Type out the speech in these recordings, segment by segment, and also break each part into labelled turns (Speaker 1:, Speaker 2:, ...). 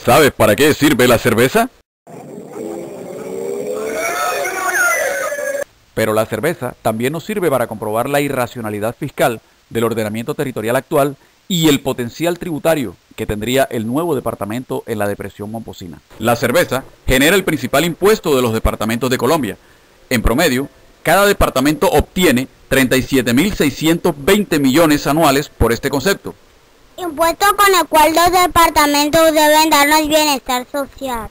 Speaker 1: ¿Sabes para qué sirve la cerveza? Pero la cerveza también nos sirve para comprobar la irracionalidad fiscal del ordenamiento territorial actual y el potencial tributario que tendría el nuevo departamento en la depresión momposina. La cerveza genera el principal impuesto de los departamentos de Colombia. En promedio, cada departamento obtiene 37.620 millones anuales por este concepto.
Speaker 2: Impuesto con el cual los departamentos deben darnos bienestar social.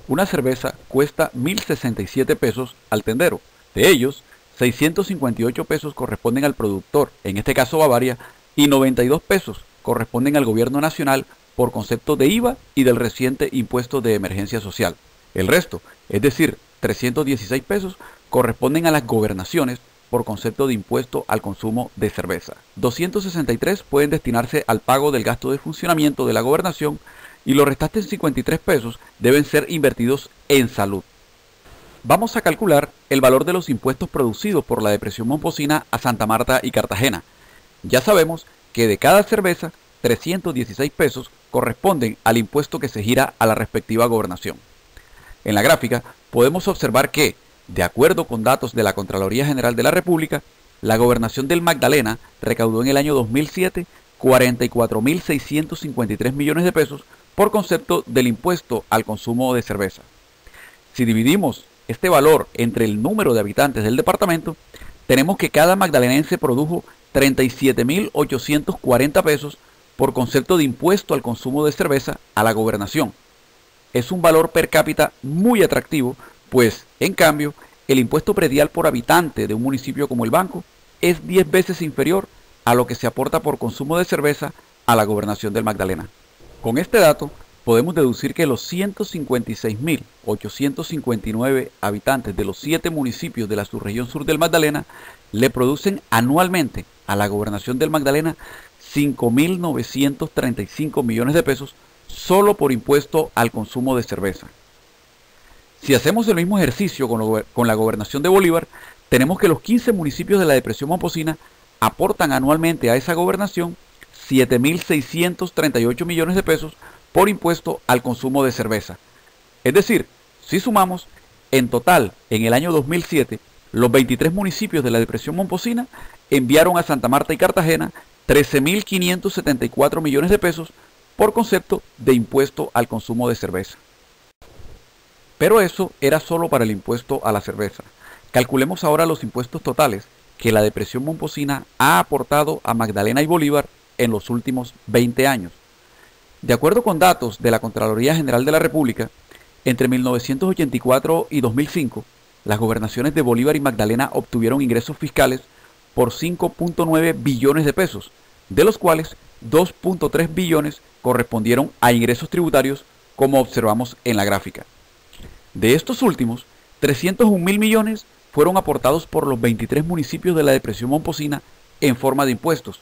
Speaker 1: Una cerveza cuesta 1.067 pesos al tendero. De ellos, 658 pesos corresponden al productor, en este caso Bavaria, y 92 pesos corresponden al gobierno nacional por concepto de IVA y del reciente impuesto de emergencia social. El resto, es decir, 316 pesos, corresponden a las gobernaciones por concepto de impuesto al consumo de cerveza. 263 pueden destinarse al pago del gasto de funcionamiento de la gobernación y los restantes 53 pesos deben ser invertidos en salud. Vamos a calcular el valor de los impuestos producidos por la depresión momposina a Santa Marta y Cartagena. Ya sabemos que de cada cerveza, 316 pesos corresponden al impuesto que se gira a la respectiva gobernación. En la gráfica podemos observar que, de acuerdo con datos de la Contraloría General de la República, la gobernación del Magdalena recaudó en el año 2007 44.653 millones de pesos por concepto del impuesto al consumo de cerveza. Si dividimos este valor entre el número de habitantes del departamento, tenemos que cada magdalenense produjo 37.840 pesos por concepto de impuesto al consumo de cerveza a la gobernación. Es un valor per cápita muy atractivo, pues, en cambio, el impuesto predial por habitante de un municipio como El Banco es 10 veces inferior a lo que se aporta por consumo de cerveza a la gobernación del Magdalena. Con este dato, podemos deducir que los 156.859 habitantes de los 7 municipios de la subregión sur del Magdalena le producen anualmente a la gobernación del Magdalena 5.935 millones de pesos solo por impuesto al consumo de cerveza. Si hacemos el mismo ejercicio con la gobernación de Bolívar, tenemos que los 15 municipios de la depresión momposina aportan anualmente a esa gobernación 7.638 millones de pesos por impuesto al consumo de cerveza. Es decir, si sumamos, en total, en el año 2007, los 23 municipios de la depresión momposina enviaron a Santa Marta y Cartagena 13.574 millones de pesos por concepto de impuesto al consumo de cerveza. Pero eso era solo para el impuesto a la cerveza. Calculemos ahora los impuestos totales que la depresión momposina ha aportado a Magdalena y Bolívar en los últimos 20 años. De acuerdo con datos de la Contraloría General de la República, entre 1984 y 2005, las gobernaciones de Bolívar y Magdalena obtuvieron ingresos fiscales por 5.9 billones de pesos, de los cuales 2.3 billones correspondieron a ingresos tributarios, como observamos en la gráfica. De estos últimos, 301.000 millones fueron aportados por los 23 municipios de la depresión momposina en forma de impuestos,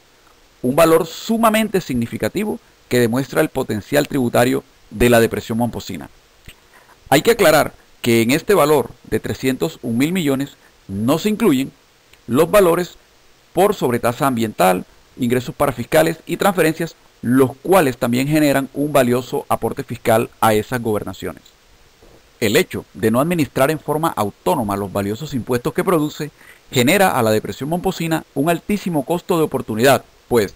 Speaker 1: un valor sumamente significativo que demuestra el potencial tributario de la depresión momposina. Hay que aclarar que en este valor de 301.000 millones no se incluyen los valores por sobretasa ambiental, ingresos parafiscales y transferencias, los cuales también generan un valioso aporte fiscal a esas gobernaciones. El hecho de no administrar en forma autónoma los valiosos impuestos que produce genera a la depresión momposina un altísimo costo de oportunidad, pues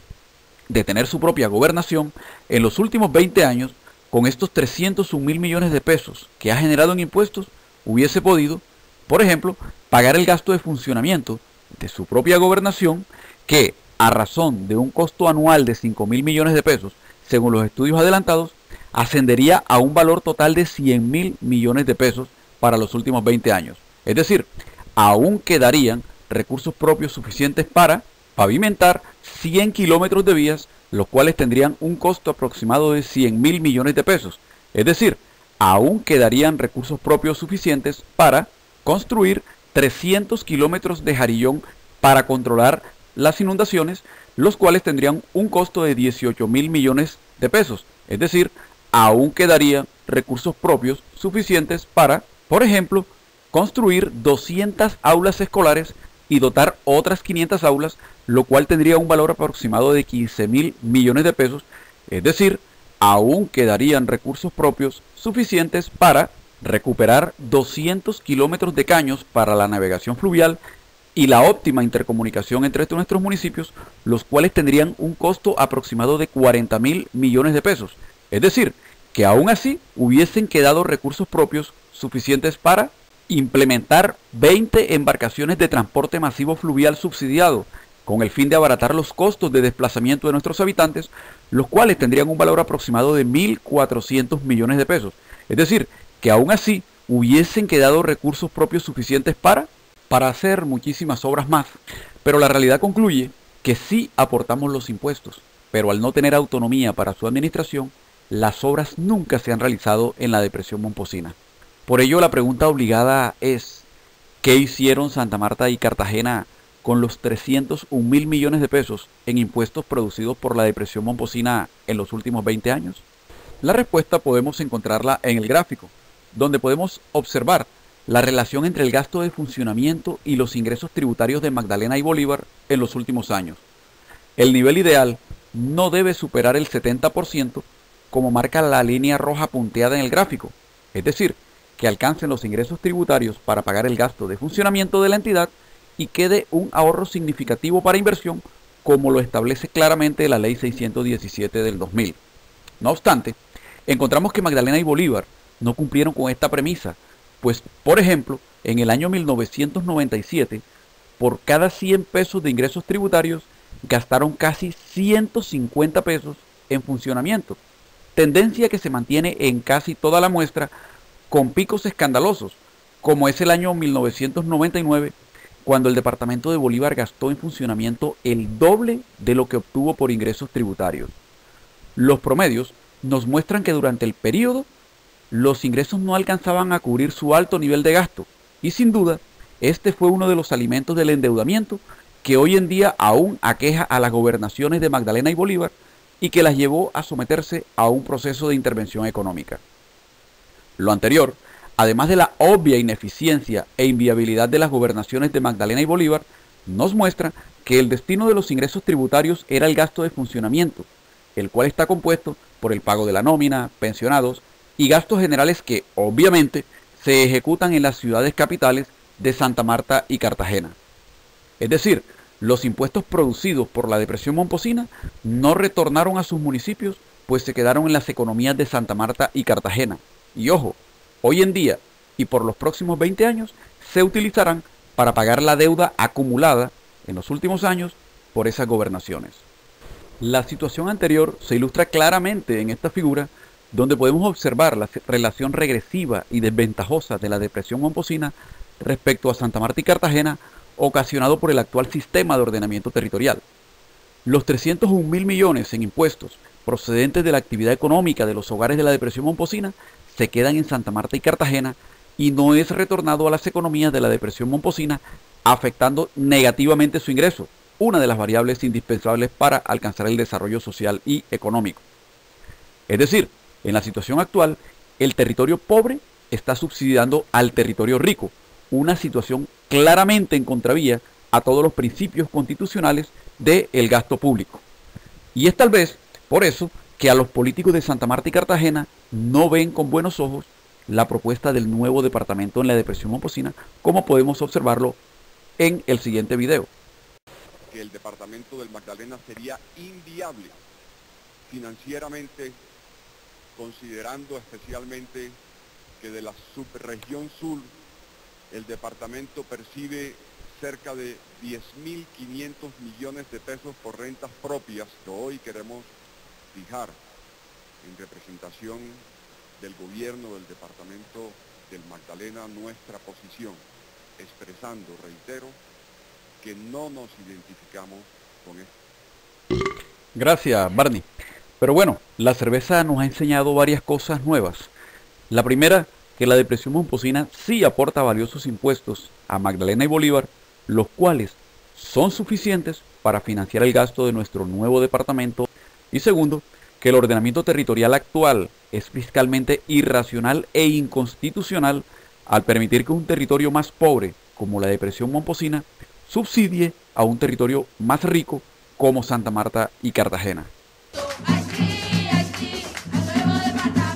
Speaker 1: de tener su propia gobernación, en los últimos 20 años, con estos 301.000 millones de pesos que ha generado en impuestos, hubiese podido, por ejemplo, pagar el gasto de funcionamiento de su propia gobernación, que, a razón de un costo anual de 5.000 millones de pesos, según los estudios adelantados, ascendería a un valor total de 100.000 millones de pesos para los últimos 20 años. Es decir, aún quedarían recursos propios suficientes para pavimentar 100 kilómetros de vías, los cuales tendrían un costo aproximado de 100.000 millones de pesos. Es decir, aún quedarían recursos propios suficientes para construir 300 kilómetros de jarillón para controlar las inundaciones, los cuales tendrían un costo de 18.000 millones de pesos. Es decir, aún quedarían recursos propios suficientes para, por ejemplo, construir 200 aulas escolares y dotar otras 500 aulas, lo cual tendría un valor aproximado de 15.000 millones de pesos. Es decir, aún quedarían recursos propios suficientes para recuperar 200 kilómetros de caños para la navegación fluvial y la óptima intercomunicación entre nuestros municipios, los cuales tendrían un costo aproximado de 40.000 millones de pesos. Es decir, que aún así hubiesen quedado recursos propios suficientes para implementar 20 embarcaciones de transporte masivo fluvial subsidiado, con el fin de abaratar los costos de desplazamiento de nuestros habitantes, los cuales tendrían un valor aproximado de 1.400 millones de pesos. Es decir, que aún así hubiesen quedado recursos propios suficientes para hacer muchísimas obras más. Pero la realidad concluye que sí aportamos los impuestos, pero al no tener autonomía para su administración, las obras nunca se han realizado en la depresión momposina. Por ello la pregunta obligada es, ¿qué hicieron Santa Marta y Cartagena con los 301.000 millones de pesos en impuestos producidos por la depresión momposina en los últimos 20 años? La respuesta podemos encontrarla en el gráfico, donde podemos observar la relación entre el gasto de funcionamiento y los ingresos tributarios de Magdalena y Bolívar en los últimos años. El nivel ideal no debe superar el 70%, como marca la línea roja punteada en el gráfico, es decir, que alcancen los ingresos tributarios para pagar el gasto de funcionamiento de la entidad y quede un ahorro significativo para inversión, como lo establece claramente la Ley 617 del 2000. No obstante, encontramos que Magdalena y Bolívar no cumplieron con esta premisa, pues, por ejemplo, en el año 1997, por cada 100 pesos de ingresos tributarios, gastaron casi 150 pesos en funcionamiento, tendencia que se mantiene en casi toda la muestra, con picos escandalosos, como es el año 1999, cuando el departamento de Bolívar gastó en funcionamiento el doble de lo que obtuvo por ingresos tributarios. Los promedios nos muestran que durante el periodo, los ingresos no alcanzaban a cubrir su alto nivel de gasto, y sin duda, este fue uno de los alimentos del endeudamiento que hoy en día aún aqueja a las gobernaciones de Magdalena y Bolívar y que las llevó a someterse a un proceso de intervención económica. Lo anterior, además de la obvia ineficiencia e inviabilidad de las gobernaciones de Magdalena y Bolívar, nos muestra que el destino de los ingresos tributarios era el gasto de funcionamiento, el cual está compuesto por el pago de la nómina, pensionados y gastos generales que, obviamente, se ejecutan en las ciudades capitales de Santa Marta y Cartagena. Es decir, los impuestos producidos por la depresión momposina no retornaron a sus municipios, pues se quedaron en las economías de Santa Marta y Cartagena. Y ojo, hoy en día y por los próximos 20 años se utilizarán para pagar la deuda acumulada en los últimos años por esas gobernaciones. La situación anterior se ilustra claramente en esta figura, donde podemos observar la relación regresiva y desventajosa de la depresión momposina respecto a Santa Marta y Cartagena, ocasionado por el actual sistema de ordenamiento territorial. Los 301.000 millones en impuestos procedentes de la actividad económica de los hogares de la depresión momposina se quedan en Santa Marta y Cartagena y no es retornado a las economías de la depresión momposina, afectando negativamente su ingreso, una de las variables indispensables para alcanzar el desarrollo social y económico. Es decir, en la situación actual, el territorio pobre está subsidiando al territorio rico, una situación claramente en contravía a todos los principios constitucionales del gasto público. Y es tal vez por eso que a los políticos de Santa Marta y Cartagena no ven con buenos ojos la propuesta del nuevo departamento en la depresión momposina, como podemos observarlo en el siguiente video.
Speaker 3: Que el departamento del Magdalena sería inviable financieramente, considerando especialmente que de la subregión sur el departamento percibe cerca de 10.500 millones de pesos por rentas propias que hoy queremos fijar en representación del gobierno del departamento del Magdalena nuestra posición, expresando, reitero, que no nos identificamos con esto.
Speaker 1: Gracias, Barney. Pero bueno, la cerveza nos ha enseñado varias cosas nuevas. La primera, que la depresión momposina sí aporta valiosos impuestos a Magdalena y Bolívar, los cuales son suficientes para financiar el gasto de nuestro nuevo departamento. Y segundo, que el ordenamiento territorial actual es fiscalmente irracional e inconstitucional al permitir que un territorio más pobre, como la depresión momposina, subsidie a un territorio más rico como Santa Marta y Cartagena.